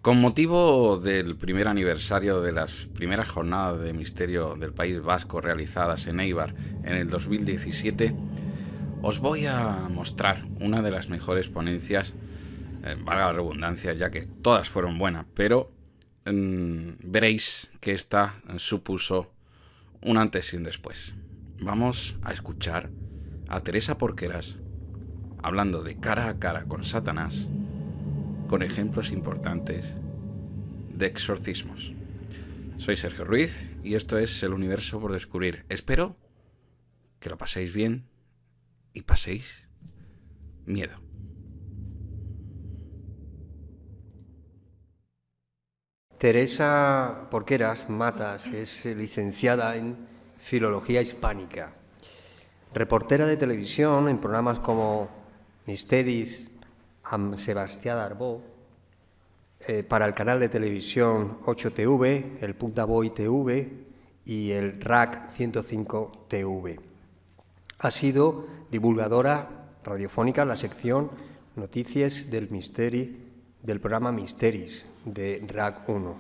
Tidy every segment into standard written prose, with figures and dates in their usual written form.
Con motivo del primer aniversario de las primeras jornadas de misterio del País Vasco realizadas en Eibar en el 2017, os voy a mostrar una de las mejores ponencias, valga la redundancia, ya que todas fueron buenas, pero veréis que esta supuso un antes y un después. Vamos a escuchar a Teresa Porqueras hablando de cara a cara con Satanás, con ejemplos importantes de exorcismos. Soy Sergio Ruiz y esto es El Universo por Descubrir. Espero que lo paséis bien y paséis miedo. Teresa Porqueras Matas es licenciada en Filología Hispánica, reportera de televisión en programas como Misteris amb Sebastià d'Arbó, para el canal de televisión 8TV, el Punt d'Avui TV y el RAC 105 TV. Ha sido divulgadora radiofónica en la sección Noticias del Misteri del programa Misteris de RAC 1.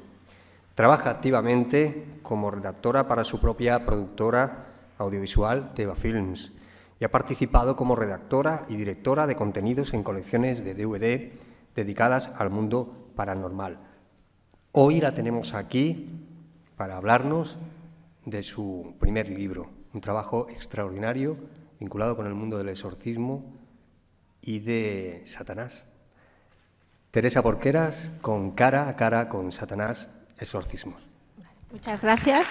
Trabaja activamente como redactora para su propia productora audiovisual Teva Films y ha participado como redactora y directora de contenidos en colecciones de DVD dedicadas al mundo paranormal. Hoy la tenemos aquí para hablarnos de su primer libro, un trabajo extraordinario vinculado con el mundo del exorcismo y de Satanás. Teresa Porqueras, con cara a cara con Satanás, exorcismos. Muchas gracias.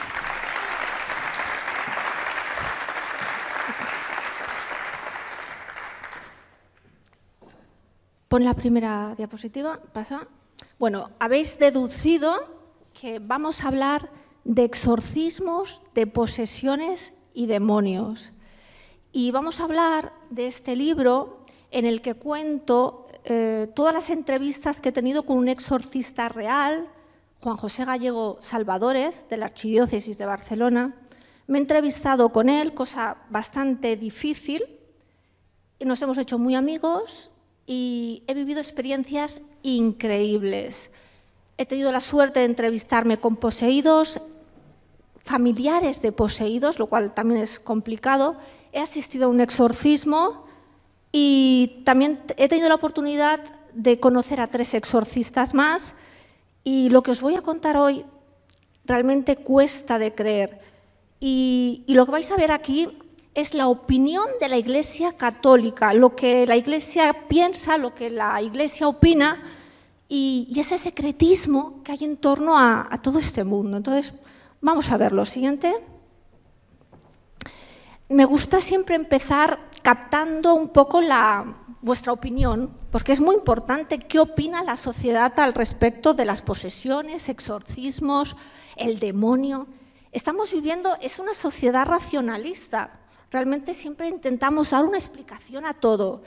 Pon la primera diapositiva, pasa. Bueno, habéis deducido que vamos a hablar de exorcismos, de posesiones y demonios. Y vamos a hablar de este libro en el que cuento todas las entrevistas que he tenido con un exorcista real, Juan José Gallego Salvadores, de la Archidiócesis de Barcelona. Me he entrevistado con él, cosa bastante difícil, y nos hemos hecho muy amigos y he vivido experiencias increíbles. He tenido la suerte de entrevistarme con poseídos, familiares de poseídos, lo cual también es complicado. He asistido a un exorcismo y también he tenido la oportunidad de conocer a 3 exorcistas más, y lo que os voy a contar hoy realmente cuesta de creer. Y lo que vais a ver aquí es la opinión de la Iglesia Católica, lo que la Iglesia piensa, lo que la Iglesia opina, y ese secretismo que hay en torno a todo este mundo. Entonces, vamos a ver lo siguiente. Me gusta siempre empezar captando un poco vuestra opinión, porque es muy importante qué opina la sociedad al respecto de las posesiones, exorcismos, el demonio. Estamos viviendo, es una sociedad racionalista. Realmente siempre intentamos dar una explicación a todo.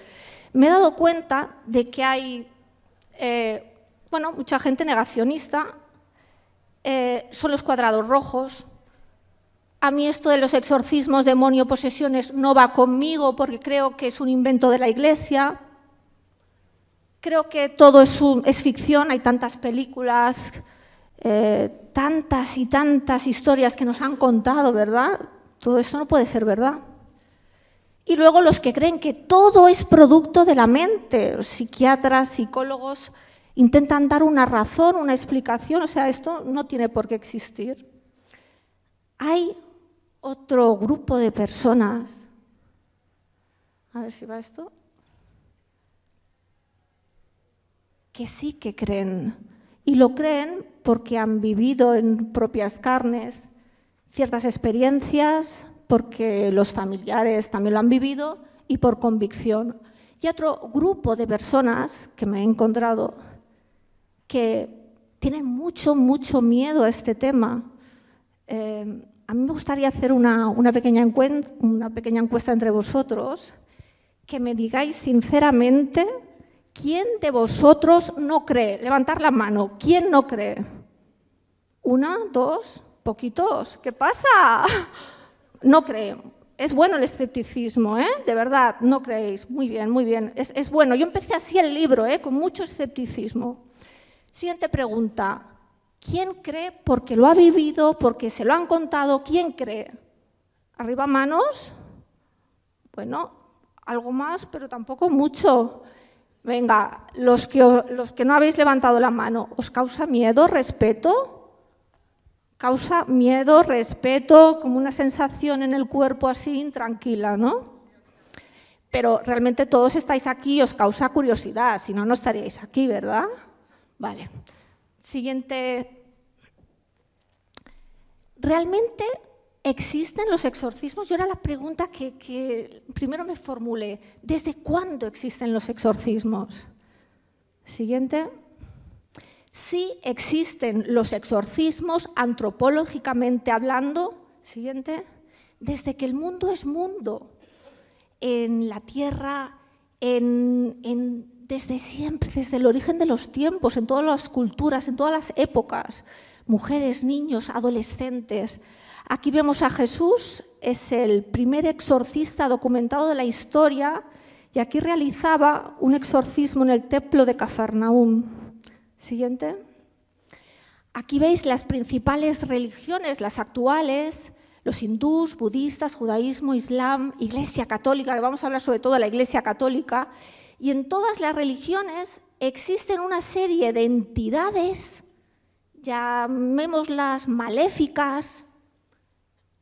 Me he dado cuenta de que hay mucha gente negacionista, son los cuadrados rojos. A mí esto de los exorcismos, demonio, posesiones no va conmigo porque creo que es un invento de la Iglesia. Creo que todo es ficción, hay tantas películas, tantas y tantas historias que nos han contado, ¿verdad? Todo esto no puede ser verdad. Y luego los que creen que todo es producto de la mente, los psiquiatras, psicólogos, intentan dar una razón, una explicación, o sea, esto no tiene por qué existir. Hay otro grupo de personas, a ver si va esto, que sí que creen, y lo creen porque han vivido en propias carnes ciertas experiencias, porque los familiares también lo han vivido y por convicción. Y otro grupo de personas que me he encontrado que tienen mucho, mucho miedo a este tema. A mí me gustaría hacer una pequeña encuesta entre vosotros, que me digáis sinceramente quién de vosotros no cree. Levantar la mano. ¿Quién no cree? 1, 2, poquitos. ¿Qué pasa? No cree. Es bueno el escepticismo, ¿eh? De verdad, no creéis. Muy bien, muy bien. Es bueno. Yo empecé así el libro, con mucho escepticismo. Siguiente pregunta. ¿Quién cree, porque lo ha vivido, porque se lo han contado, quién cree? ¿Arriba manos? Bueno, algo más, pero tampoco mucho. Venga, los que no habéis levantado la mano, ¿os causa miedo, respeto? Causa miedo, respeto, como una sensación en el cuerpo así intranquila, ¿no? Pero realmente todos estáis aquí y os causa curiosidad, si no, no estaríais aquí, ¿verdad? Vale. Siguiente. ¿Realmente existen los exorcismos? Yo era la pregunta que primero me formulé. ¿Desde cuándo existen los exorcismos? Siguiente. Sí existen los exorcismos antropológicamente hablando. Siguiente. Desde que el mundo es mundo. En la tierra, desde siempre, desde el origen de los tiempos, en todas las culturas, en todas las épocas. Mujeres, niños, adolescentes. Aquí vemos a Jesús, es el primer exorcista documentado de la historia y aquí realizaba un exorcismo en el templo de Cafarnaúm. Siguiente. Aquí veis las principales religiones, las actuales, los hindús, budistas, judaísmo, islam, Iglesia Católica, que vamos a hablar sobre todo de la Iglesia Católica, y en todas las religiones existen una serie de entidades, llamémoslas maléficas,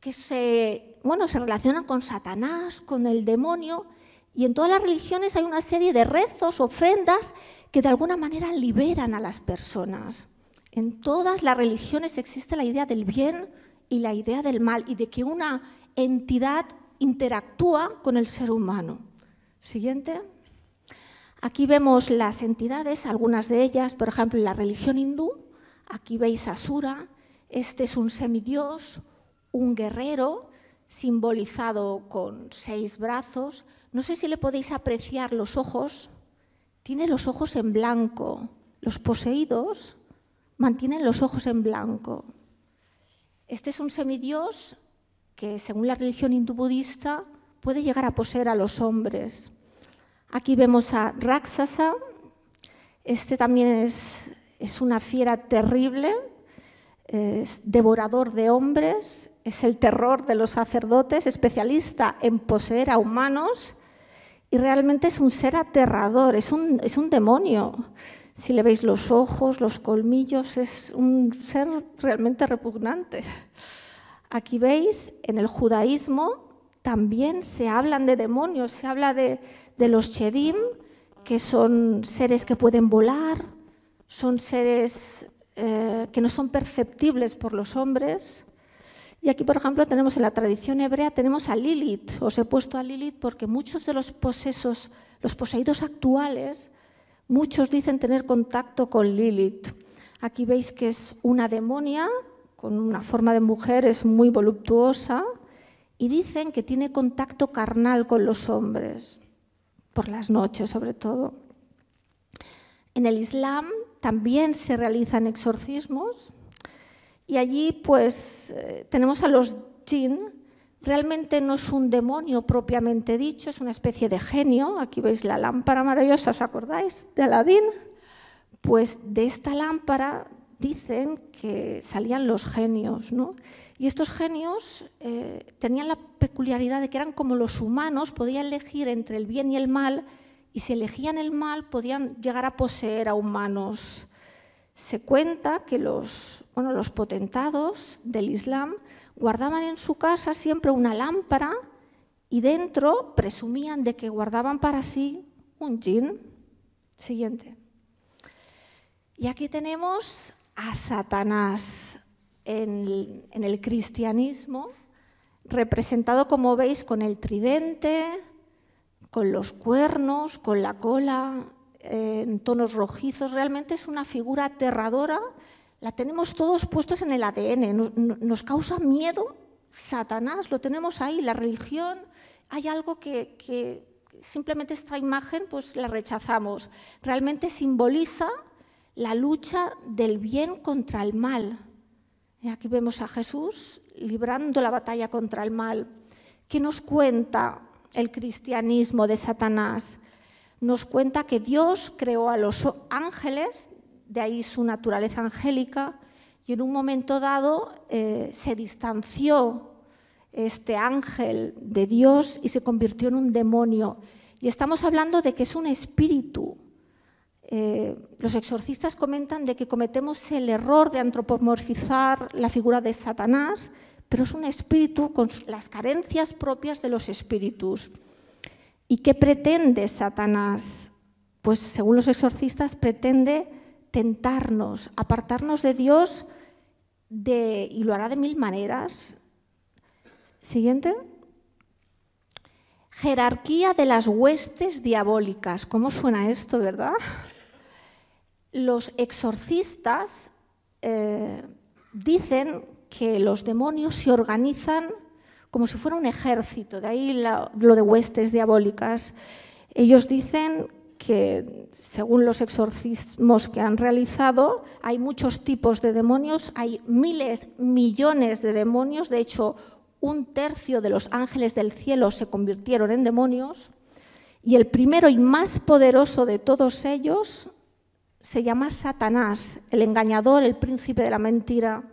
que se relacionan con Satanás, con el demonio, y en todas las religiones hay una serie de rezos, ofrendas, que de alguna manera liberan a las personas. En todas las religiones existe la idea del bien y la idea del mal, y de que una entidad interactúa con el ser humano. Siguiente. Aquí vemos las entidades, algunas de ellas, por ejemplo, en la religión hindú. Aquí veis a Asura, este es un semidios, un guerrero, simbolizado con 6 brazos. No sé si le podéis apreciar los ojos. Tiene los ojos en blanco. Los poseídos mantienen los ojos en blanco. Este es un semidios que, según la religión hindú budista, puede llegar a poseer a los hombres. Aquí vemos a Ráksasa. Este también es una fiera terrible, es devorador de hombres, es el terror de los sacerdotes, especialista en poseer a humanos, y realmente es un ser aterrador, es un demonio. Si le veis los ojos, los colmillos, es un ser realmente repugnante. Aquí veis, en el judaísmo también se hablan de demonios, se habla de los Shedim, que son seres que pueden volar, son seres que no son perceptibles por los hombres. Y aquí, por ejemplo, tenemos en la tradición hebrea, tenemos a Lilith. Os he puesto a Lilith porque muchos de los poseídos actuales, muchos dicen tener contacto con Lilith. Aquí veis que es una demonia con una forma de mujer, es muy voluptuosa, y dicen que tiene contacto carnal con los hombres, por las noches sobre todo. En el Islam también se realizan exorcismos y allí pues tenemos a los jinn. Realmente no es un demonio propiamente dicho, es una especie de genio. Aquí veis la lámpara maravillosa, ¿os acordáis de Aladín? Pues de esta lámpara dicen que salían los genios, ¿no? Y estos genios tenían la peculiaridad de que eran como los humanos, podían elegir entre el bien y el mal, y si elegían el mal podían llegar a poseer a humanos. Se cuenta que los potentados del Islam guardaban en su casa siempre una lámpara y dentro presumían de que guardaban para sí un jinn. Siguiente. Y aquí tenemos a Satanás en el cristianismo, representado, como veis, con el tridente, con los cuernos, con la cola, en tonos rojizos. Realmente es una figura aterradora. La tenemos todos puestos en el ADN. Nos causa miedo Satanás, lo tenemos ahí. La religión, hay algo que simplemente esta imagen pues la rechazamos. Realmente simboliza la lucha del bien contra el mal. Y aquí vemos a Jesús librando la batalla contra el mal. ¿Qué nos cuenta el cristianismo de Satanás? Nos cuenta que Dios creó a los ángeles de ahí su naturaleza angélica, y en un momento dado se distanció este ángel de Dios y se convirtió en un demonio. Y estamos hablando de que es un espíritu. Los exorcistas comentan de que cometemos el error de antropomorfizar la figura de Satanás, pero es un espíritu con las carencias propias de los espíritus. ¿Y qué pretende Satanás? Pues según los exorcistas pretende tentarnos, apartarnos de Dios y lo hará de 1000 maneras. Siguiente. Jerarquía de las huestes diabólicas. ¿Cómo suena esto, verdad? Los exorcistas dicen que los demonios se organizan como si fuera un ejército, de ahí lo de huestes diabólicas. Ellos dicen que, según los exorcismos que han realizado, hay muchos tipos de demonios, hay miles, millones de demonios, de hecho, 1/3 de los ángeles del cielo se convirtieron en demonios, y el primero y más poderoso de todos ellos se llama Satanás, el engañador, el príncipe de la mentira.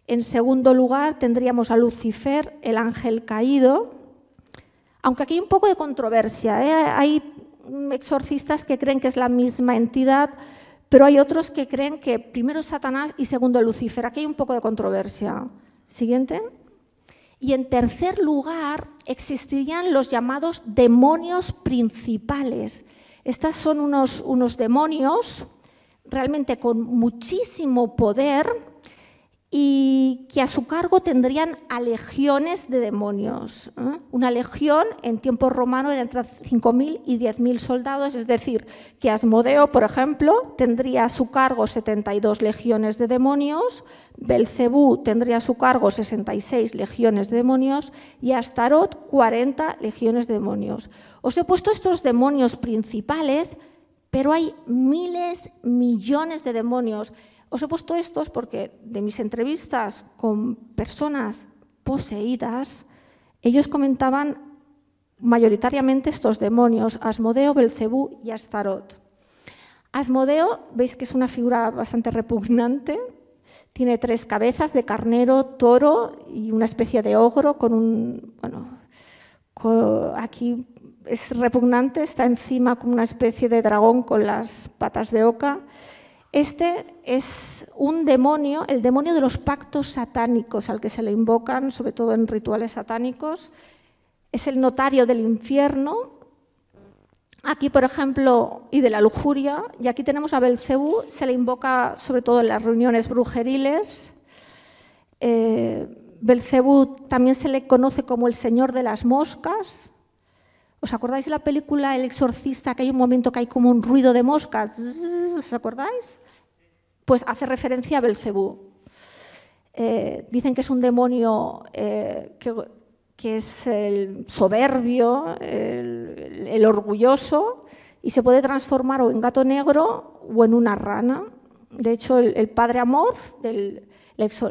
En segundo lugar tendríamos a Lucifer, el ángel caído, aunque aquí hay un poco de controversia, ¿eh? Hay exorcistas que creen que es la misma entidad, pero hay otros que creen que primero es Satanás y segundo Lucifer. Aquí hay un poco de controversia. Siguiente. Y en tercer lugar existirían los llamados demonios principales. Estos son unos demonios realmente con muchísimo poder y que a su cargo tendrían a legiones de demonios. Una legión en tiempos romanos era entre 5.000 y 10.000 soldados, es decir, que Asmodeo, por ejemplo, tendría a su cargo 72 legiones de demonios, Belcebú tendría a su cargo 66 legiones de demonios y Astarot 40 legiones de demonios. Os he puesto estos demonios principales, pero hay miles, millones de demonios. Os he puesto estos porque de mis entrevistas con personas poseídas, ellos comentaban mayoritariamente estos demonios, Asmodeo, Belcebú y Astarot. Asmodeo, veis que es una figura bastante repugnante, tiene 3 cabezas de carnero, toro y una especie de ogro con un... Bueno, aquí es repugnante, está encima como una especie de dragón con las patas de oca. Este es un demonio, el demonio de los pactos satánicos al que se le invocan, sobre todo en rituales satánicos. Es el notario del infierno. Aquí, por ejemplo, y de la lujuria. Y aquí tenemos a Belcebú, se le invoca sobre todo en las reuniones brujeriles. Belcebú también se le conoce como el señor de las moscas. ¿Os acordáis de la película El exorcista, que hay un momento que hay como un ruido de moscas? ¿Os acordáis? Pues hace referencia a Belcebú. Dicen que es un demonio que es el soberbio, el orgulloso, y se puede transformar o en gato negro o en una rana. De hecho, el padre Amorth, el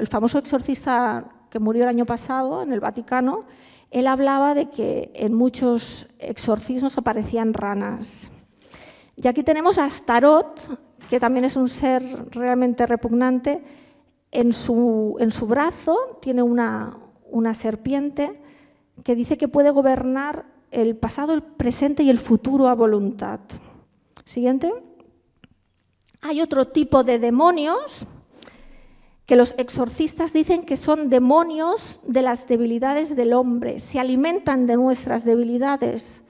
famoso exorcista que murió el año pasado en el Vaticano, él hablaba de que en muchos exorcismos aparecían ranas. Y aquí tenemos a Astarot, que también es un ser realmente repugnante. En su brazo tiene una serpiente que dice que puede gobernar el pasado, el presente y el futuro a voluntad. Siguiente. Hay otro tipo de demonios que los exorcistas dicen que son demonios de las debilidades del hombre, se alimentan de nuestras debilidades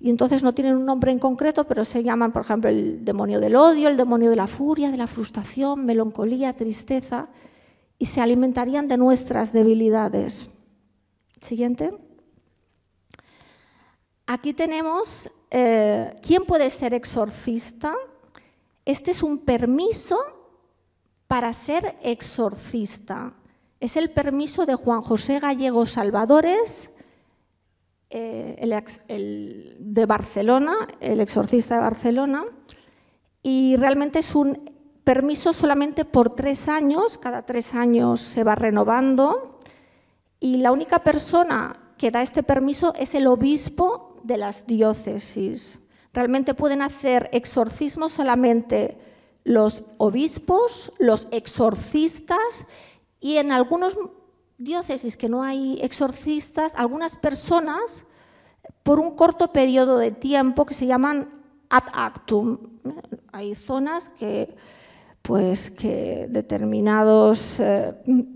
y entonces no tienen un nombre en concreto, pero se llaman, por ejemplo, el demonio del odio, el demonio de la furia, de la frustración, melancolía, tristeza, y se alimentarían de nuestras debilidades. Siguiente. Aquí tenemos, ¿quién puede ser exorcista? Este es un permiso para ser exorcista. Es el permiso de Juan José Gallego Salvadores, de Barcelona, el exorcista de Barcelona, y realmente es un permiso solamente por 3 años, cada 3 años se va renovando, y la única persona que da este permiso es el obispo de las diócesis. Realmente pueden hacer exorcismos solamente los obispos, los exorcistas y en algunas diócesis que no hay exorcistas, algunas personas por un corto periodo de tiempo que se llaman ad actum. Hay zonas que determinadas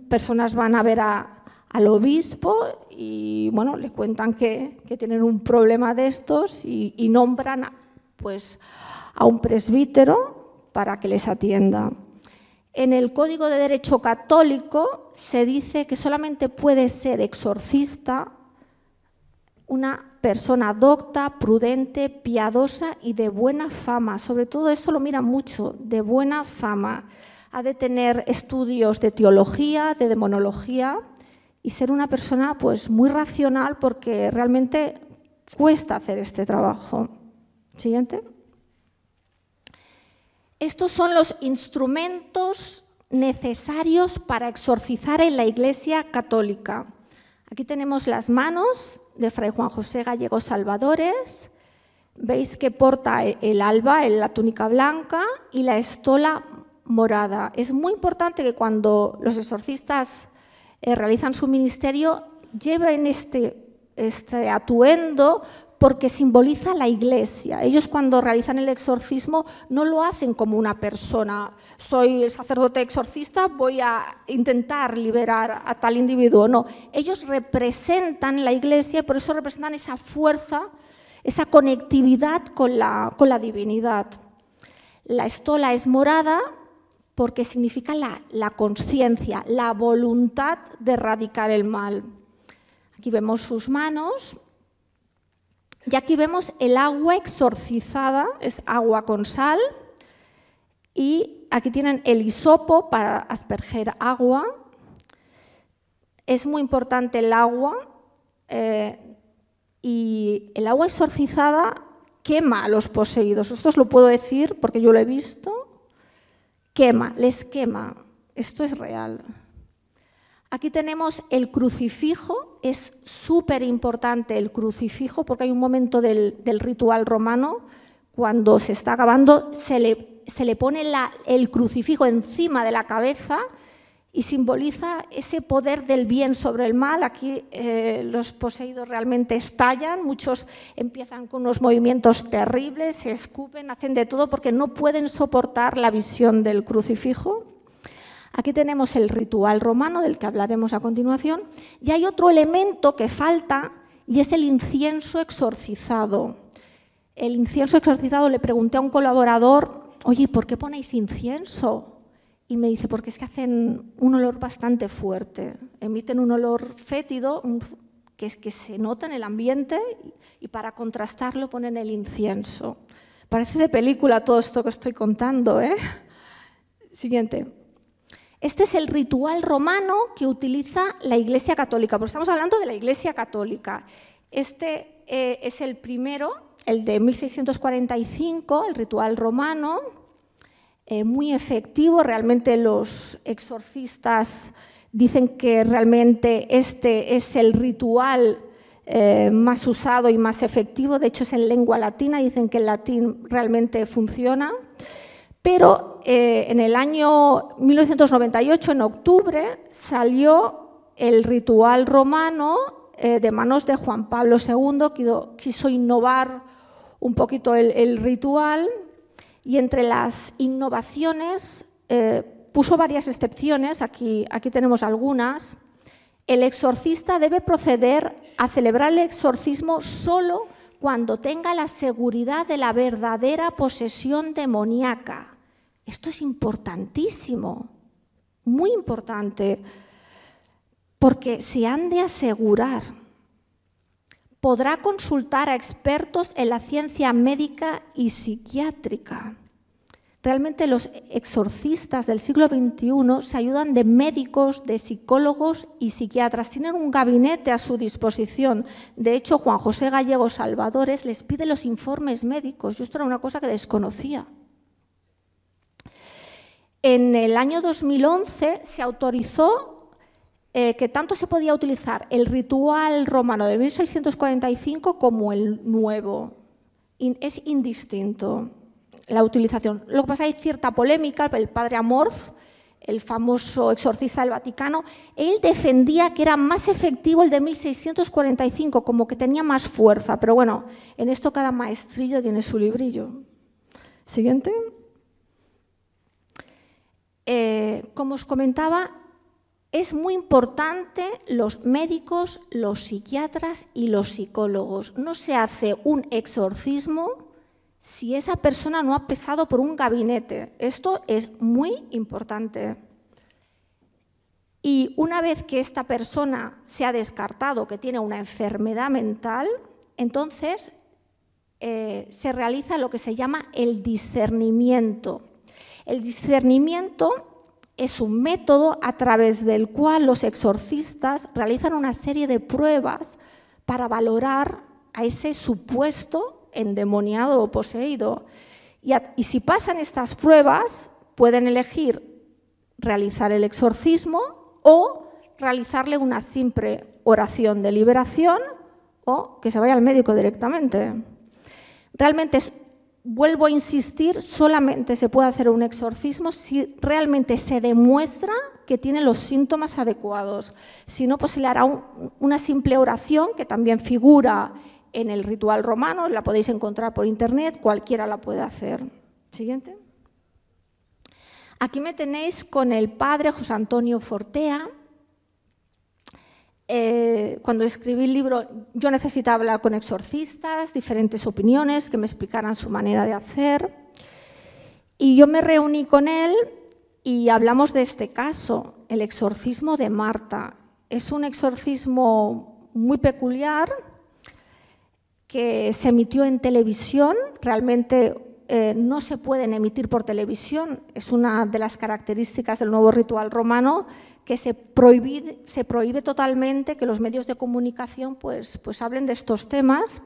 personas van a ver al obispo y bueno, le cuentan que tienen un problema de estos y nombran pues, a un presbítero para que les atienda. En el Código de Derecho Católico se dice que solamente puede ser exorcista una persona docta, prudente, piadosa y de buena fama. Sobre todo esto lo miran mucho, de buena fama. Ha de tener estudios de teología, de demonología y ser una persona pues, muy racional porque realmente cuesta hacer este trabajo. Siguiente. Estos son los instrumentos necesarios para exorcizar en la Iglesia Católica. Aquí tenemos las manos de Fray Juan José Gallego Salvadores. Veis que porta el alba, la túnica blanca y la estola morada. Es muy importante que cuando los exorcistas realizan su ministerio lleven este atuendo porque simboliza la Iglesia. Ellos cuando realizan el exorcismo no lo hacen como una persona. Soy sacerdote exorcista, voy a intentar liberar a tal individuo. No, ellos representan la Iglesia y por eso representan esa fuerza, esa conectividad con la divinidad. La estola es morada porque significa la consciencia, la voluntad de erradicar el mal. Aquí vemos sus manos. Y aquí vemos el agua exorcizada, es agua con sal, y aquí tienen el hisopo para asperger agua. Es muy importante el agua, y el agua exorcizada quema a los poseídos. Esto os lo puedo decir porque yo lo he visto. Les quema. Esto es real. Aquí tenemos el crucifijo, es súper importante el crucifijo porque hay un momento del ritual romano, cuando se está acabando, se le pone el crucifijo encima de la cabeza y simboliza ese poder del bien sobre el mal. Aquí los poseídos realmente estallan, muchos empiezan con unos movimientos terribles, se escupen, hacen de todo porque no pueden soportar la visión del crucifijo. Aquí tenemos el ritual romano, del que hablaremos a continuación, y hay otro elemento que falta, y es el incienso exorcizado. El incienso exorcizado, le pregunté a un colaborador, oye, ¿por qué ponéis incienso? Y me dice, porque es que hacen un olor bastante fuerte, emiten un olor fétido, que es que se nota en el ambiente, y para contrastarlo ponen el incienso. Parece de película todo esto que estoy contando, ¿eh? Siguiente. Este es el ritual romano que utiliza la Iglesia Católica, porque estamos hablando de la Iglesia Católica. Este es el primero, el de 1645, el ritual romano, muy efectivo. Realmente los exorcistas dicen que realmente este es el ritual más usado y más efectivo. De hecho, es en lengua latina, dicen que el latín realmente funciona. Pero en el año 1998, en octubre, salió el ritual romano de manos de Juan Pablo II, quiso innovar un poquito el ritual y entre las innovaciones puso varias excepciones, aquí tenemos algunas. El exorcista debe proceder a celebrar el exorcismo solo cuando tenga la seguridad de la verdadera posesión demoníaca. Esto es importantísimo, muy importante, porque se han de asegurar. Podrá consultar a expertos en la ciencia médica y psiquiátrica. Realmente los exorcistas del siglo XXI se ayudan de médicos, de psicólogos y psiquiatras. Tienen un gabinete a su disposición. De hecho, Juan José Gallego Salvadores les pide los informes médicos. Yo esto era una cosa que desconocía. En el año 2011 se autorizó que tanto se podía utilizar el ritual romano de 1645 como el nuevo. Es indistinto. la utilización. Lo que pasa es que hay cierta polémica, el padre Amorth, el famoso exorcista del Vaticano, él defendía que era más efectivo el de 1645, como que tenía más fuerza, pero bueno, en esto cada maestrillo tiene su librillo. Siguiente. Como os comentaba, es muy importante los médicos, los psiquiatras y los psicólogos. No se hace un exorcismo si esa persona no ha pasado por un gabinete. Esto es muy importante. Y una vez que esta persona se ha descartado que tiene una enfermedad mental, entonces se realiza lo que se llama el discernimiento. El discernimiento es un método a través del cual los exorcistas realizan una serie de pruebas para valorar a ese supuesto endemoniado o poseído. Y si pasan estas pruebas, pueden elegir realizar el exorcismo o realizarle una simple oración de liberación o que se vaya al médico directamente. Realmente, vuelvo a insistir, solamente se puede hacer un exorcismo si realmente se demuestra que tiene los síntomas adecuados. Si no, pues se le hará una simple oración que también figura en el ritual romano, la podéis encontrar por internet, cualquiera la puede hacer. Siguiente. Aquí me tenéis con el padre José Antonio Fortea. Cuando escribí el libro, yo necesitaba hablar con exorcistas, diferentes opiniones que me explicaran su manera de hacer. Y yo me reuní con él y hablamos de este caso, el exorcismo de Marta. Es un exorcismo muy peculiar, que se emitió en televisión, realmente no se pueden emitir por televisión, es una de las características del nuevo ritual romano, que se prohíbe totalmente que los medios de comunicación pues hablen de estos temas.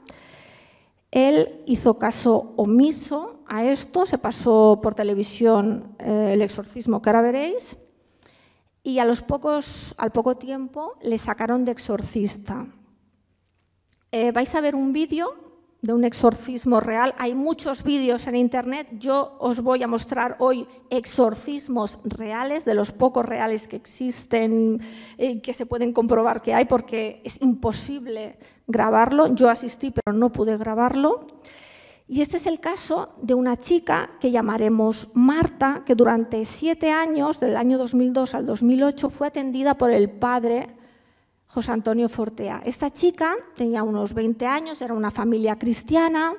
Él hizo caso omiso a esto, se pasó por televisión el exorcismo que ahora veréis, y al poco tiempo le sacaron de exorcista. Vais a ver un vídeo de un exorcismo real. Hay muchos vídeos en internet. Yo os voy a mostrar hoy exorcismos reales, de los pocos reales que existen, que se pueden comprobar que hay, porque es imposible grabarlo. Yo asistí, pero no pude grabarlo. Y este es el caso de una chica que llamaremos Marta, que durante 7 años, del año 2002 al 2008, fue atendida por el padre José Antonio Fortea. Esta chica tenía unos 20 años, era una familia cristiana,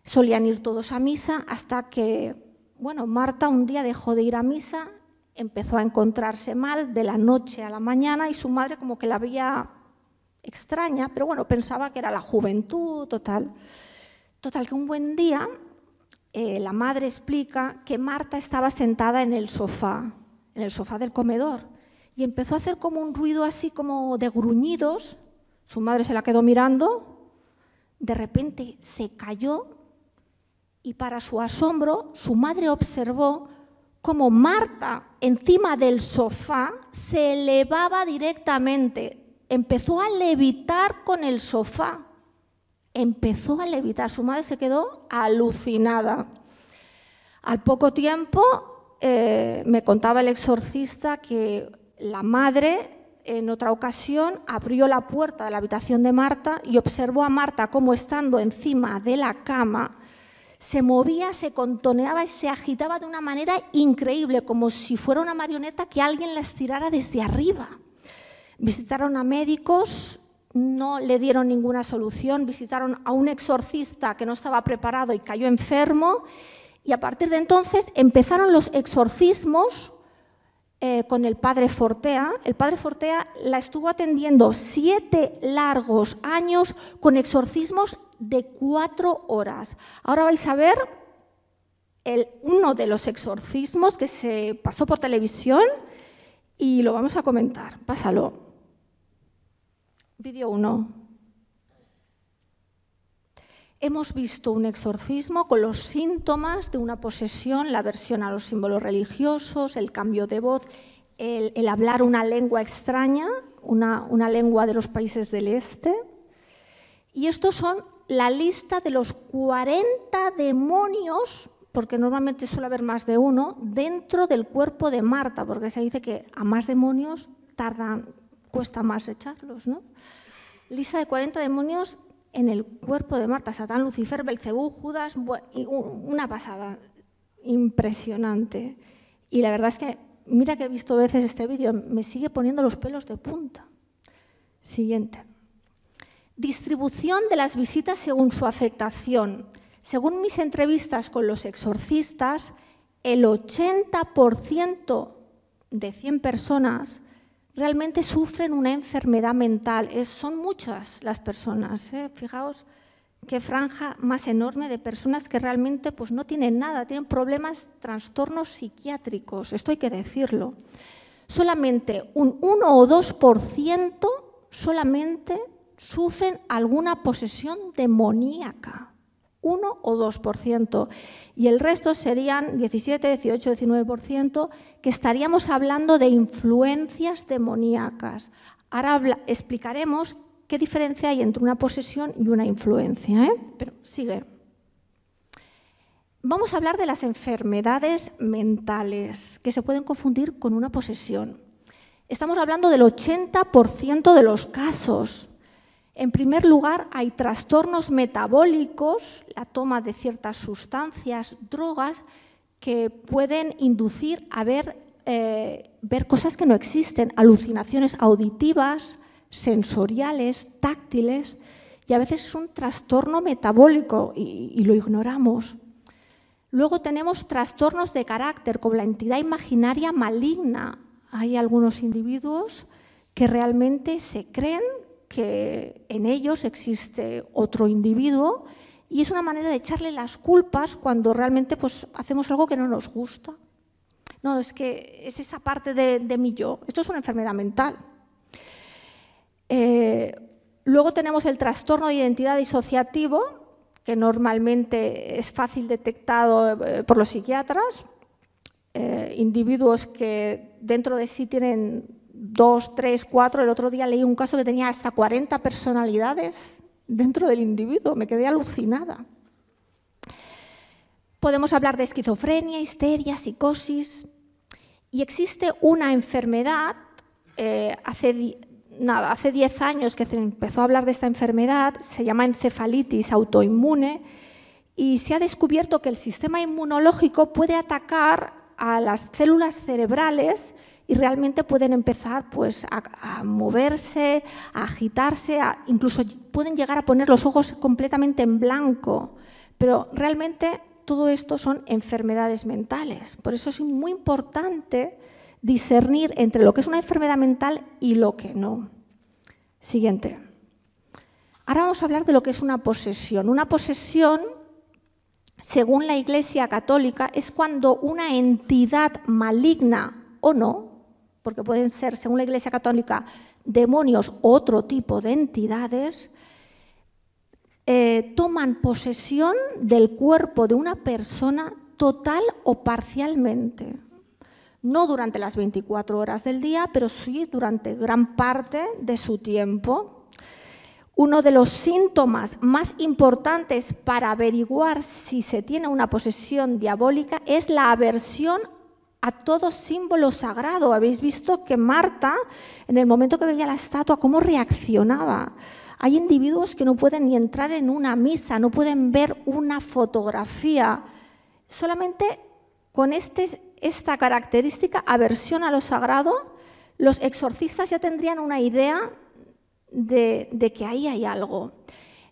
solían ir todos a misa, hasta que, bueno, Marta un día dejó de ir a misa, empezó a encontrarse mal de la noche a la mañana y su madre como que la veía extraña, pero bueno, pensaba que era la juventud, total que un buen día la madre explica que Marta estaba sentada en el sofá del comedor, y empezó a hacer como un ruido así como de gruñidos. Su madre se la quedó mirando, de repente se cayó y para su asombro su madre observó cómo Marta encima del sofá se elevaba directamente, empezó a levitar con el sofá, empezó a levitar. Su madre se quedó alucinada. Al poco tiempo me contaba el exorcista que la madre, en otra ocasión, abrió la puerta de la habitación de Marta y observó a Marta como estando encima de la cama, se movía, se contoneaba y se agitaba de una manera increíble, como si fuera una marioneta que alguien la estirara desde arriba. Visitaron a médicos, no le dieron ninguna solución, visitaron a un exorcista que no estaba preparado y cayó enfermo, y a partir de entonces empezaron los exorcismos con el padre Fortea. El padre Fortea la estuvo atendiendo 7 largos años con exorcismos de 4 horas. Ahora vais a ver uno de los exorcismos que se pasó por televisión y lo vamos a comentar. Pásalo. Vídeo 1. Hemos visto un exorcismo con los síntomas de una posesión, la aversión a los símbolos religiosos, el cambio de voz, el hablar una lengua extraña, una lengua de los países del este. Y estos son la lista de los 40 demonios porque normalmente suele haber más de uno, dentro del cuerpo de Marta, porque se dice que a más demonios cuesta más echarlos, ¿no? Lista de 40 demonios en el cuerpo de Marta, Satán, Lucifer, Belcebú, Judas, una pasada, impresionante. Y la verdad es que, mira que he visto veces este vídeo, me sigue poniendo los pelos de punta. Siguiente. Distribución de las visitas según su afectación. Según mis entrevistas con los exorcistas, el 80% de 100 personas realmente sufren una enfermedad mental. Son muchas las personas, ¿eh? Fijaos qué franja más enorme de personas que realmente pues, no tienen nada, tienen problemas, trastornos psiquiátricos, esto hay que decirlo. Solamente un 1 o 2% solamente sufren alguna posesión demoníaca. 1 o 2%, y el resto serían 17, 18, 19%, que estaríamos hablando de influencias demoníacas. Ahora explicaremos qué diferencia hay entre una posesión y una influencia, ¿eh? Pero sigue. Vamos a hablar de las enfermedades mentales, que se pueden confundir con una posesión. Estamos hablando del 80% de los casos. En primer lugar, hay trastornos metabólicos, la toma de ciertas sustancias, drogas, que pueden inducir a ver cosas que no existen, alucinaciones auditivas, sensoriales, táctiles, y a veces es un trastorno metabólico y lo ignoramos. Luego tenemos trastornos de carácter, como la entidad imaginaria maligna. Hay algunos individuos que realmente se creen que en ellos existe otro individuo y es una manera de echarle las culpas cuando realmente pues, hacemos algo que no nos gusta. No, es que es esa parte de mi yo. Esto es una enfermedad mental. Luego tenemos el trastorno de identidad disociativo, que normalmente es fácil detectado por los psiquiatras. Individuos que dentro de sí tienen 2, 3, 4, el otro día leí un caso que tenía hasta 40 personalidades dentro del individuo, me quedé alucinada. Podemos hablar de esquizofrenia, histeria, psicosis, y existe una enfermedad, hace 10 años que se empezó a hablar de esta enfermedad, se llama encefalitis autoinmune, y se ha descubierto que el sistema inmunológico puede atacar a las células cerebrales y realmente pueden empezar pues, a moverse, a agitarse, incluso pueden llegar a poner los ojos completamente en blanco. Pero realmente todo esto son enfermedades mentales. Por eso es muy importante discernir entre lo que es una enfermedad mental y lo que no. Siguiente. Ahora vamos a hablar de lo que es una posesión. Una posesión, según la Iglesia Católica, es cuando una entidad maligna o no, porque pueden ser, según la Iglesia Católica, demonios o otro tipo de entidades, toman posesión del cuerpo de una persona total o parcialmente. No durante las 24 horas del día, pero sí durante gran parte de su tiempo. Uno de los síntomas más importantes para averiguar si se tiene una posesión diabólica es la aversión a todo símbolo sagrado. Habéis visto que Marta, en el momento que veía la estatua, cómo reaccionaba. Hay individuos que no pueden ni entrar en una misa, no pueden ver una fotografía. Solamente con esta característica, aversión a lo sagrado, los exorcistas ya tendrían una idea de que ahí hay algo.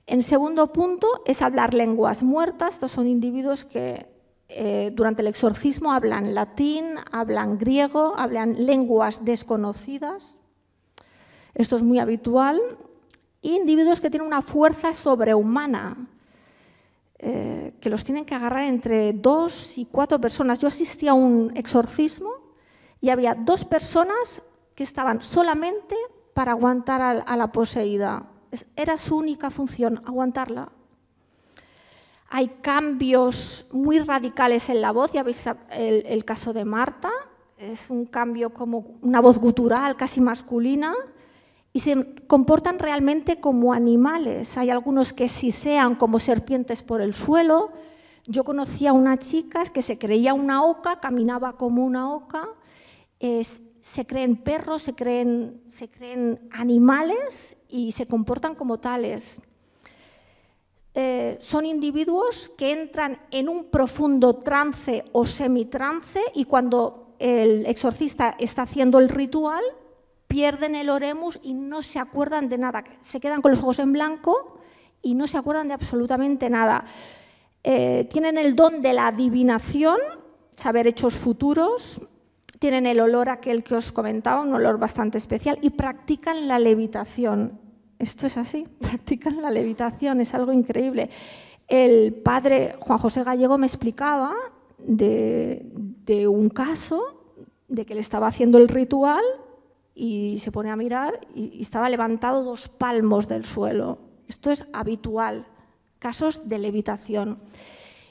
En segundo punto es hablar lenguas muertas. Estos son individuos que durante el exorcismo hablan latín, hablan griego, hablan lenguas desconocidas. Esto es muy habitual. Y individuos que tienen una fuerza sobrehumana, que los tienen que agarrar entre 2 y 4 personas. Yo asistí a un exorcismo y había 2 personas que estaban solamente para aguantar a la poseída. Era su única función, aguantarla. Hay cambios muy radicales en la voz, ya veis el caso de Marta, es un cambio como una voz gutural, casi masculina, y se comportan realmente como animales. Hay algunos que sisean como serpientes por el suelo, Yo conocía a una chica que se creía una oca, caminaba como una oca, se creen perros, se creen animales y se comportan como tales. Son individuos que entran en un profundo trance o semitrance y cuando el exorcista está haciendo el ritual pierden el oremus y no se acuerdan de nada. Se quedan con los ojos en blanco y no se acuerdan de absolutamente nada. Tienen el don de la adivinación, saber hechos futuros, tienen el olor aquel que os comentaba, un olor bastante especial, y practican la levitación. Esto es así, practican la levitación, es algo increíble. El padre Juan José Gallego me explicaba de un caso de que él estaba haciendo el ritual y se pone a mirar y estaba levantado 2 palmos del suelo. Esto es habitual, casos de levitación.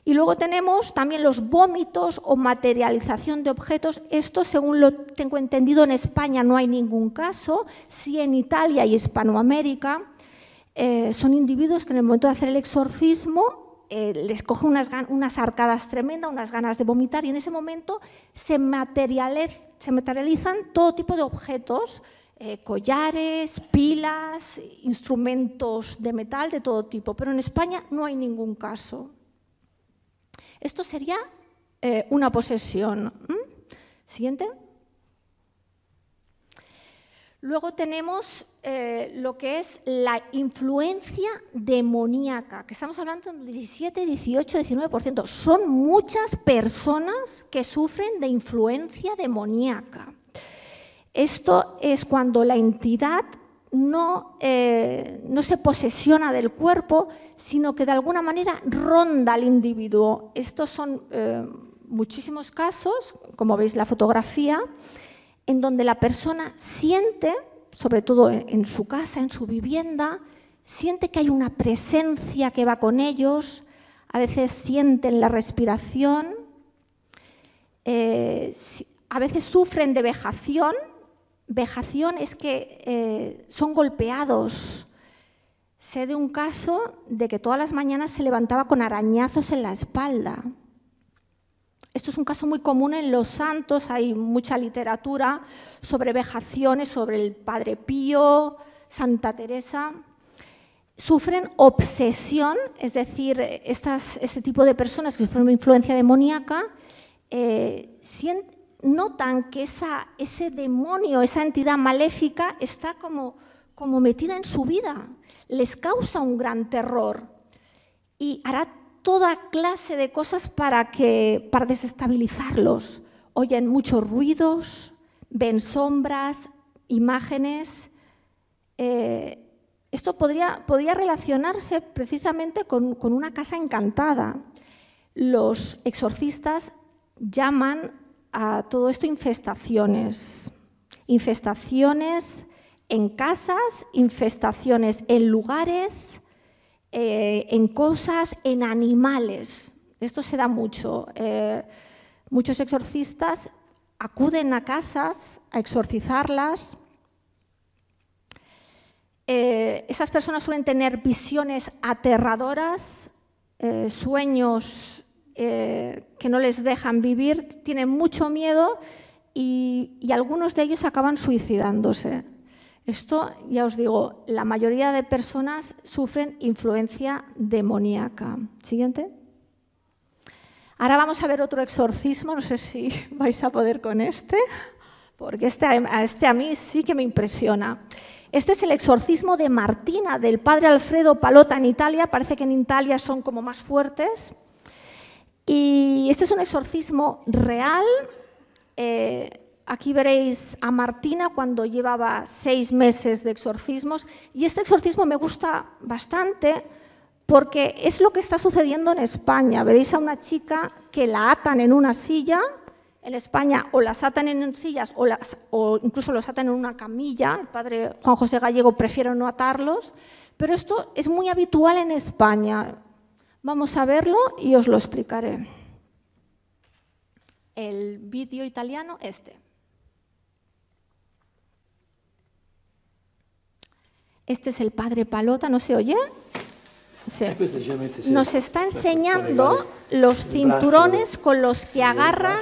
Y luego tenemos también los vómitos o materialización de objetos. Esto, según lo tengo entendido, en España no hay ningún caso. Sí, en Italia y Hispanoamérica son individuos que en el momento de hacer el exorcismo les coge unas arcadas tremendas, unas ganas de vomitar, y en ese momento se materializan todo tipo de objetos, collares, pilas, instrumentos de metal de todo tipo, pero en España no hay ningún caso. Esto sería una posesión. Siguiente. Luego tenemos lo que es la influencia demoníaca, que estamos hablando del 17, 18, 19%. Son muchas personas que sufren de influencia demoníaca. Esto es cuando la entidad no se posesiona del cuerpo, sino que de alguna manera ronda al individuo. Estos son muchísimos casos, como veis la fotografía, en donde la persona siente, sobre todo en su casa, en su vivienda, siente que hay una presencia que va con ellos, a veces sienten la respiración, a veces sufren de vejación. Vejación es que son golpeados. Sé de un caso de que todas las mañanas se levantaba con arañazos en la espalda. Esto es un caso muy común en los santos, hay mucha literatura sobre vejaciones, sobre el Padre Pío, Santa Teresa. Sufren obsesión, es decir, este tipo de personas que sufren una influencia demoníaca, notan que ese demonio, esa entidad maléfica está como metida en su vida, les causa un gran terror y hará toda clase de cosas para desestabilizarlos. Oyen muchos ruidos, ven sombras, imágenes. Esto podría relacionarse precisamente con una casa encantada. Los exorcistas llaman a todo esto infestaciones. Infestaciones en casas, infestaciones en lugares, en cosas, en animales. Esto se da mucho. Muchos exorcistas acuden a casas a exorcizarlas. Esas personas suelen tener visiones aterradoras, sueños que no les dejan vivir, tienen mucho miedo y algunos de ellos acaban suicidándose. Esto, ya os digo, la mayoría de personas sufren influencia demoníaca. Siguiente. Ahora vamos a ver otro exorcismo, no sé si vais a poder con este, porque este a mí sí que me impresiona. Este es el exorcismo de Martina, del padre Alfredo Pallotta en Italia. Parece que en Italia son como más fuertes. Y este es un exorcismo real. Aquí veréis a Martina cuando llevaba 6 meses de exorcismos. Y este exorcismo me gusta bastante porque es lo que está sucediendo en España. Veréis a una chica que la atan en una silla. En España o las atan en sillas o incluso los atan en una camilla. El padre Juan José Gallego prefiere no atarlos. Pero esto es muy habitual en España. Vamos a verlo y os lo explicaré. El vídeo italiano, este. Este es el padre Pallotta, ¿no se oye? Sí. Nos está enseñando los cinturones con los que agarran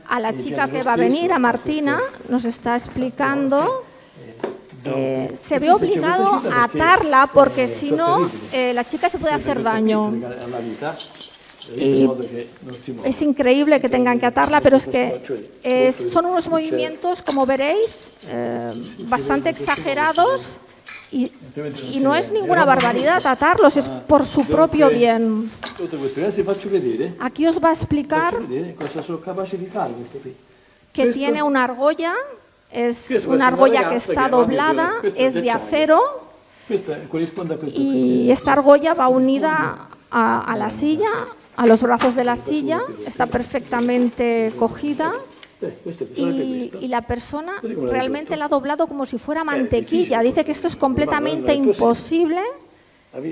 a la chica que va a venir, a Martina, nos está explicando. Se ve obligado a atarla porque si no, la chica se puede hacer daño. Y es increíble que tengan que atarla, pero es que son unos movimientos, como veréis, bastante exagerados. Y no es ninguna barbaridad atarlos, es por su propio bien. Aquí os va a explicar que tiene una argolla, es una argolla que está doblada, es de acero y esta argolla va unida a la silla, a los brazos de la silla, está perfectamente cogida. Y la persona realmente la ha doblado como si fuera mantequilla. Dice que esto es completamente imposible,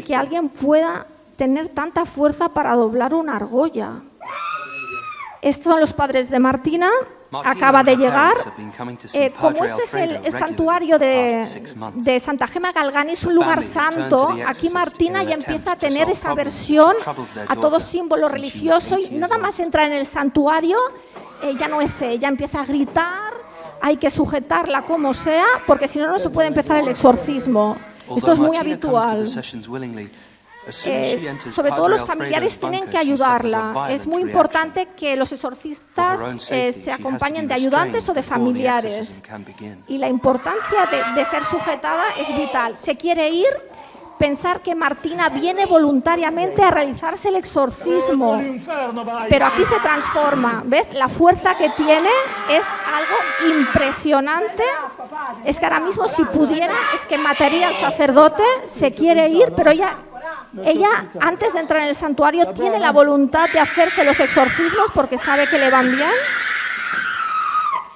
que alguien pueda tener tanta fuerza para doblar una argolla. Estos son los padres de Martina, acaba de llegar. Como este es el santuario de Santa Gema Galgani, es un lugar santo, aquí Martina ya empieza a tener esa aversión a todo símbolo religioso y nada más entra en el santuario, ya no es ella, empieza a gritar, hay que sujetarla como sea, porque si no, no se puede empezar el exorcismo. Esto es muy habitual. Sobre todo los familiares tienen que ayudarla. Es muy importante que los exorcistas se acompañen de ayudantes o de familiares. Y la importancia de ser sujetada es vital. Se quiere ir, pensar que Martina viene voluntariamente a realizarse el exorcismo, pero aquí se transforma, ¿ves? La fuerza que tiene es algo impresionante. Es que ahora mismo si pudiera es que mataría al sacerdote, se quiere ir, pero ella antes de entrar en el santuario tiene la voluntad de hacerse los exorcismos porque sabe que le van bien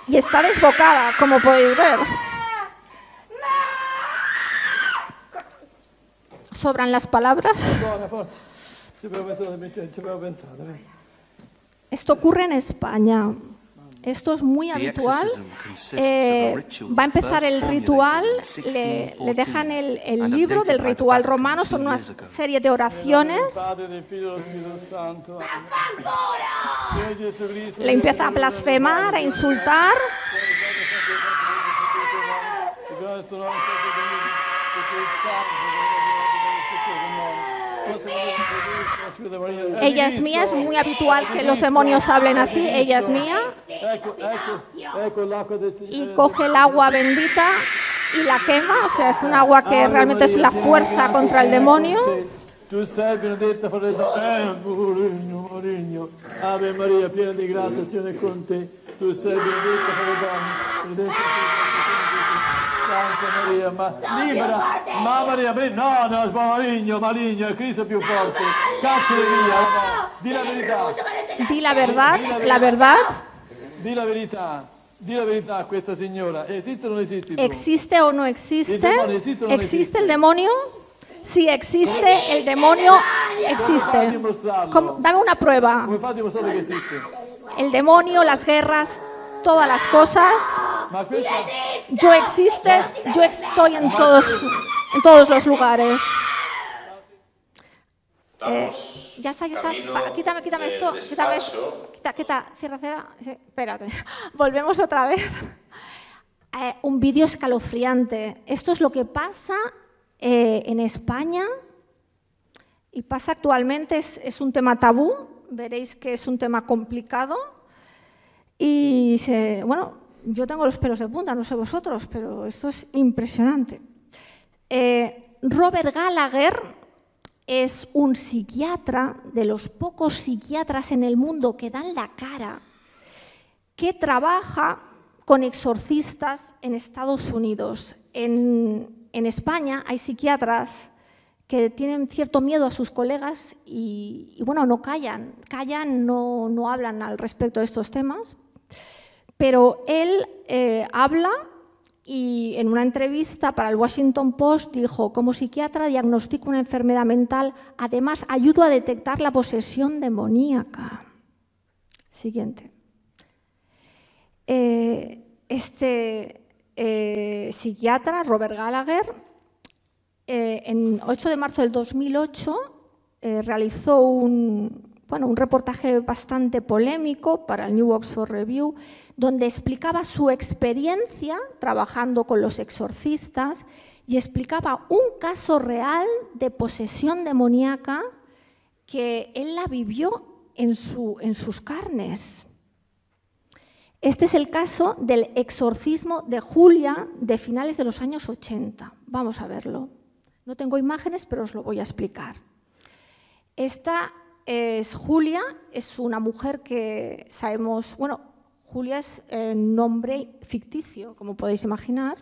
y está desbocada, como podéis ver. ¿Sobran las palabras? Esto ocurre en España. Esto es muy habitual. Va a empezar el ritual, le dejan el libro del ritual romano, son una serie de oraciones. Le empieza a blasfemar, a insultar. Ella es mía, es muy habitual que los demonios hablen así, ella es mía. Y coge el agua bendita y la quema, o sea, es un agua que realmente es la fuerza contra el demonio. Tu sei benedetta fra le donne, Ave Maria, piena di grazia, il Signore è con te. Tu sei benedetta fra le donne, benedetta Santa Maria, ma libera, ma Maria, no, maligno, è Cristo più forte. Cacciale via, di la verità. Di la verdad, la verdad. Di la verità a questa signora. ¿Existe o no existe? ¿Existe o no existe? ¿Existe el demonio? Si existe, el demonio existe. Dame una prueba. El demonio, las guerras, todas las cosas. Yo existe, yo estoy en todos los lugares. Ya está. Quítame esto. Quita, cierra. Sí, espérate. Volvemos otra vez. Un vídeo escalofriante. Esto es lo que pasa en España y pasa actualmente, es un tema tabú, veréis que es un tema complicado y bueno, yo tengo los pelos de punta, no sé vosotros, pero esto es impresionante. Robert Gallagher es un psiquiatra, de los pocos psiquiatras en el mundo que dan la cara, que trabaja con exorcistas en Estados Unidos. En España hay psiquiatras que tienen cierto miedo a sus colegas y bueno, no callan, no hablan al respecto de estos temas, pero él habla y en una entrevista para el Washington Post dijo: como psiquiatra diagnostico una enfermedad mental, además ayudo a detectar la posesión demoníaca. Siguiente. Psiquiatra, Robert Gallagher, en 8 de marzo del 2008 realizó un reportaje bastante polémico para el New Oxford Review, donde explicaba su experiencia trabajando con los exorcistas y explicaba un caso real de posesión demoníaca que él la vivió en sus carnes. Este es el caso del exorcismo de Julia de finales de los años 80. Vamos a verlo. No tengo imágenes, pero os lo voy a explicar. Esta es Julia, es una mujer que sabemos, Julia es nombre ficticio, como podéis imaginar.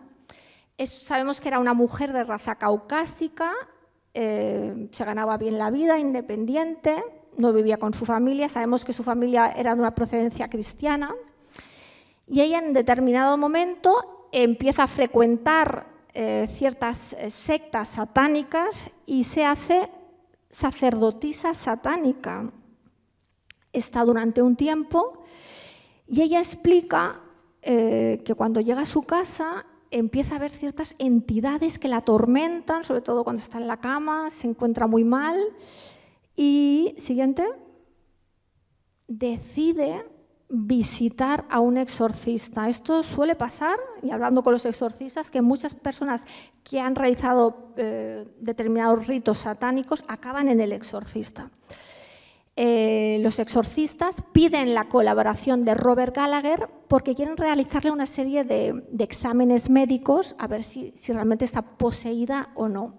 Sabemos que era una mujer de raza caucásica, se ganaba bien la vida, independiente, no vivía con su familia, sabemos que su familia era de una procedencia cristiana, y ella en determinado momento empieza a frecuentar ciertas sectas satánicas y se hace sacerdotisa satánica. Está durante un tiempo y ella explica que cuando llega a su casa empieza a ver ciertas entidades que la atormentan, sobre todo cuando está en la cama, se encuentra muy mal y, siguiente, decide visitar a un exorcista. Esto suele pasar, y hablando con los exorcistas, que muchas personas que han realizado determinados ritos satánicos acaban en el exorcista. Los exorcistas piden la colaboración de Robert Gallagher porque quieren realizarle una serie de exámenes médicos a ver si realmente está poseída o no.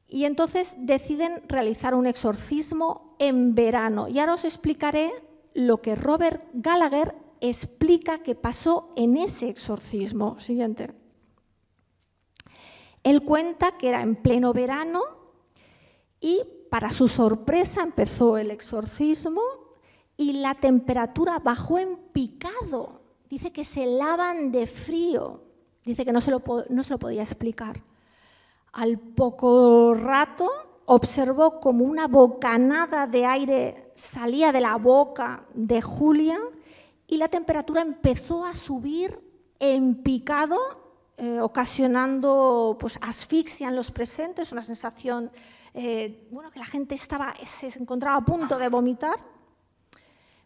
Y entonces deciden realizar un exorcismo en verano. Y ahora os explicaré lo que Robert Gallagher explica que pasó en ese exorcismo. Siguiente. Él cuenta que era en pleno verano y para su sorpresa empezó el exorcismo y la temperatura bajó en picado. Dice que se helaban de frío. Dice que no se lo podía explicar. Al poco rato observó como una bocanada de aire salía de la boca de Julia y la temperatura empezó a subir en picado, ocasionando asfixia en los presentes, una sensación que la gente se encontraba a punto de vomitar,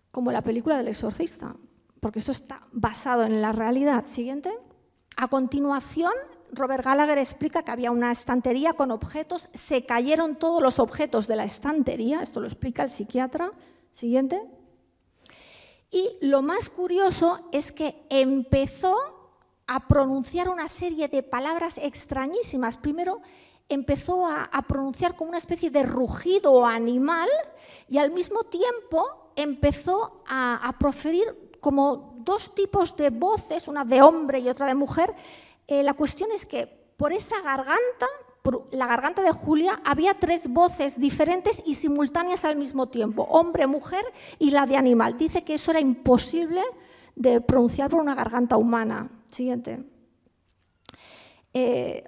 como la película del exorcista, porque esto está basado en la realidad. Siguiente. A continuación, Robert Gallagher explica que había una estantería con objetos, se cayeron todos los objetos de la estantería, esto lo explica el psiquiatra. Siguiente. Y lo más curioso es que empezó a pronunciar una serie de palabras extrañísimas. Primero empezó a pronunciar como una especie de rugido animal y al mismo tiempo empezó a proferir como dos tipos de voces, una de hombre y otra de mujer. La cuestión es que por esa garganta, por la garganta de Julia, había tres voces diferentes y simultáneas al mismo tiempo, hombre, mujer y la de animal. Dice que eso era imposible de pronunciar por una garganta humana. Siguiente.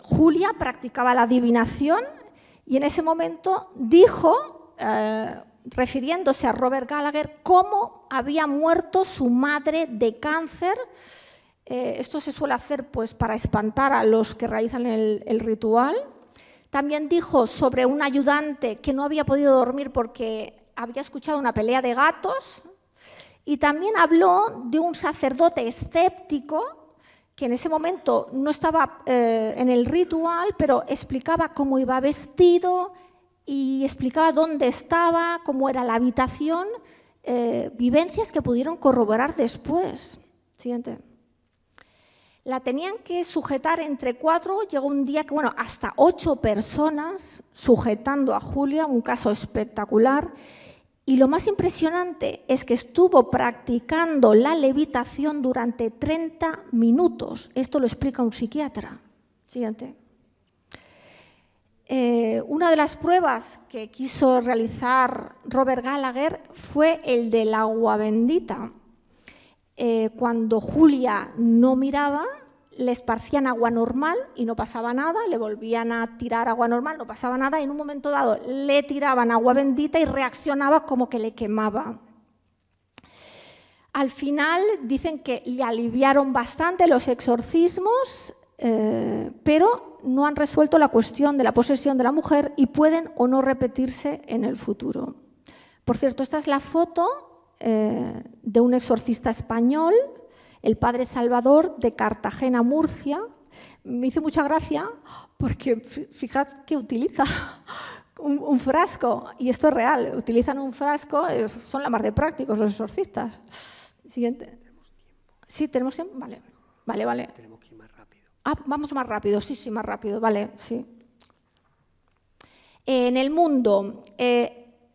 Julia practicaba la adivinación y en ese momento dijo, refiriéndose a Robert Gallagher, cómo había muerto su madre de cáncer. Esto se suele hacer para espantar a los que realizan el ritual. También dijo sobre un ayudante que no había podido dormir porque había escuchado una pelea de gatos. Y también habló de un sacerdote escéptico que en ese momento no estaba en el ritual, pero explicaba cómo iba vestido y explicaba dónde estaba, cómo era la habitación, vivencias que pudieron corroborar después. Siguiente. La tenían que sujetar entre 4, llegó un día que, hasta 8 personas sujetando a Julia, un caso espectacular. Y lo más impresionante es que estuvo practicando la levitación durante 30 minutos. Esto lo explica un psiquiatra. Siguiente. Una de las pruebas que quiso realizar Robert Gallagher fue el del agua bendita. Cuando Julia no miraba, le esparcían agua normal y no pasaba nada, le volvían a tirar agua normal, no pasaba nada, y en un momento dado le tiraban agua bendita y reaccionaba como que le quemaba. Al final dicen que le aliviaron bastante los exorcismos, pero no han resuelto la cuestión de la posesión de la mujer y pueden o no repetirse en el futuro. Por cierto, esta es la foto de un exorcista español, el padre Salvador, de Cartagena, Murcia. Me hizo mucha gracia porque fijad que utiliza un frasco, y esto es real, utilizan un frasco, son la mar de prácticos los exorcistas. Siguiente. Sí, tenemos tiempo. Vale. Tenemos que ir más rápido. Vamos más rápido, sí, más rápido, vale, sí. En el mundo,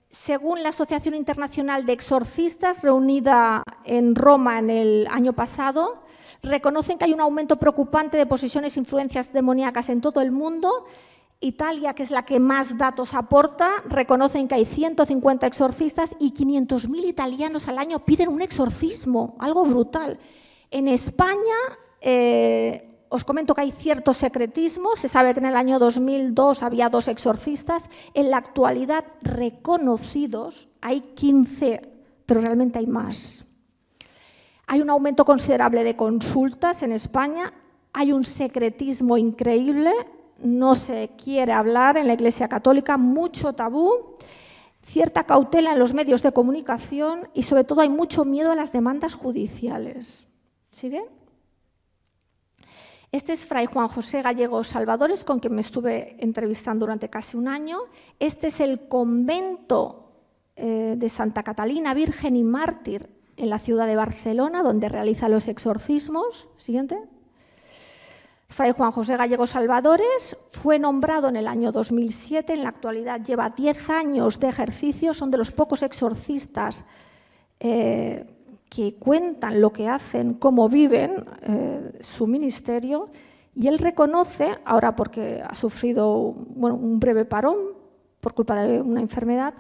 según la Asociación Internacional de Exorcistas, reunida en Roma en el año pasado, reconocen que hay un aumento preocupante de posesiones e influencias demoníacas en todo el mundo. Italia, que es la que más datos aporta, reconocen que hay 150 exorcistas y 500.000 italianos al año piden un exorcismo, algo brutal. En España, os comento que hay cierto secretismo, se sabe que en el año 2002 había 2 exorcistas, en la actualidad reconocidos hay 15, pero realmente hay más. Hay un aumento considerable de consultas en España, hay un secretismo increíble, no se quiere hablar en la Iglesia Católica, mucho tabú, cierta cautela en los medios de comunicación y sobre todo hay mucho miedo a las demandas judiciales. ¿Sigue? Este es Fray Juan José Gallego Salvadores, con quien me estuve entrevistando durante casi un año. Este es el convento de Santa Catalina, Virgen y Mártir, en la ciudad de Barcelona, donde realiza los exorcismos. Siguiente. Fray Juan José Gallego Salvadores fue nombrado en el año 2007, en la actualidad lleva 10 años de ejercicio, son de los pocos exorcistas que cuentan lo que hacen, cómo viven su ministerio, y él reconoce, ahora porque ha sufrido un breve parón por culpa de una enfermedad,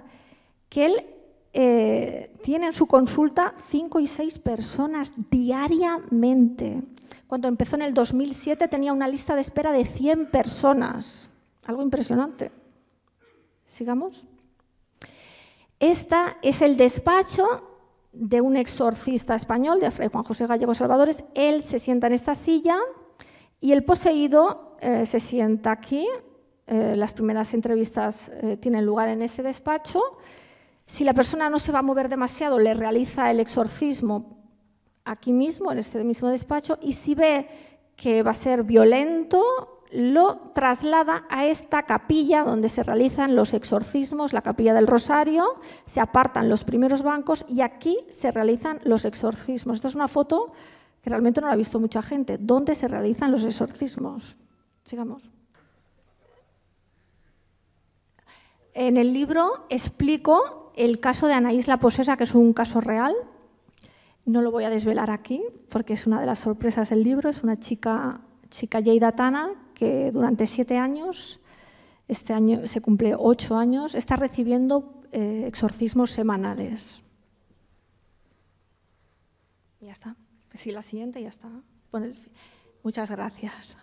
que él tiene en su consulta 5 y 6 personas diariamente. Cuando empezó en el 2007 tenía una lista de espera de 100 personas. Algo impresionante. Sigamos. Este es el despacho de un exorcista español, de Fray Juan José Gallego Salvadores. Él se sienta en esta silla y el poseído se sienta aquí. Las primeras entrevistas tienen lugar en ese despacho. Si la persona no se va a mover demasiado, le realiza el exorcismo aquí mismo, en este mismo despacho, y si ve que va a ser violento, lo traslada a esta capilla donde se realizan los exorcismos, la capilla del Rosario, se apartan los primeros bancos y aquí se realizan los exorcismos. Esta es una foto que realmente no la ha visto mucha gente. ¿Dónde se realizan los exorcismos? Sigamos. En el libro explico el caso de Anaís la Posesa, que es un caso real. No lo voy a desvelar aquí porque es una de las sorpresas del libro. Es una chica lleidatana que durante 7 años, este año se cumple 8 años, está recibiendo exorcismos semanales. Ya está. Sí, la siguiente ya está. Muchas gracias.